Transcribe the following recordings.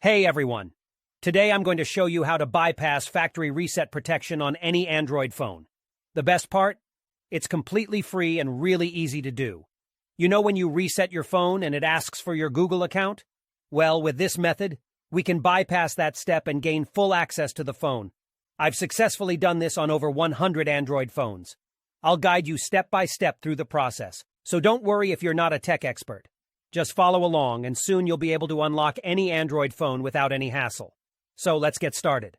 Hey everyone! Today I'm going to show you how to bypass factory reset protection on any Android phone. The best part? It's completely free and really easy to do. You know when you reset your phone and it asks for your Google account? Well, with this method, we can bypass that step and gain full access to the phone. I've successfully done this on over 100 Android phones. I'll guide you step by step through the process, so don't worry if you're not a tech expert. Just follow along and soon you'll be able to unlock any Android phone without any hassle. So let's get started.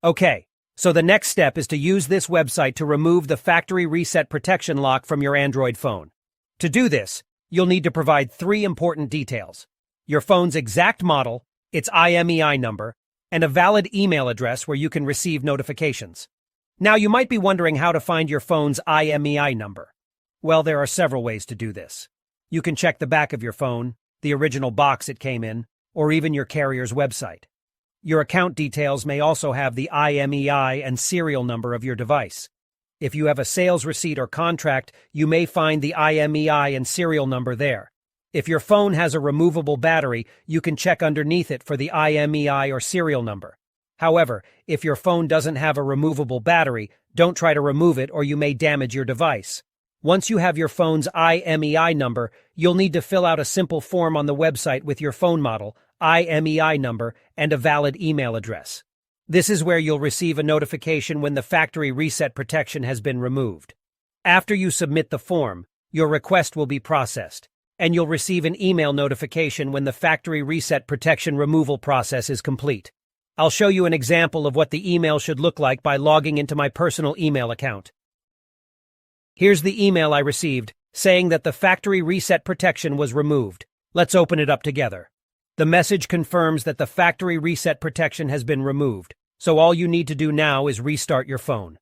Okay, so the next step is to use this website to remove the factory reset protection lock from your Android phone. To do this, you'll need to provide 3 important details: your phone's exact model, its IMEI number, and a valid email address where you can receive notifications. Now you might be wondering how to find your phone's IMEI number. Well, there are several ways to do this. You can check the back of your phone, the original box it came in, or even your carrier's website. Your account details may also have the IMEI and serial number of your device. If you have a sales receipt or contract, you may find the IMEI and serial number there. If your phone has a removable battery, you can check underneath it for the IMEI or serial number. However, if your phone doesn't have a removable battery, don't try to remove it or you may damage your device. Once you have your phone's IMEI number, you'll need to fill out a simple form on the website with your phone model, IMEI number, and a valid email address. This is where you'll receive a notification when the factory reset protection has been removed. After you submit the form, your request will be processed, and you'll receive an email notification when the factory reset protection removal process is complete. I'll show you an example of what the email should look like by logging into my personal email account. Here's the email I received, saying that the factory reset protection was removed. Let's open it up together. The message confirms that the factory reset protection has been removed, so all you need to do now is restart your phone.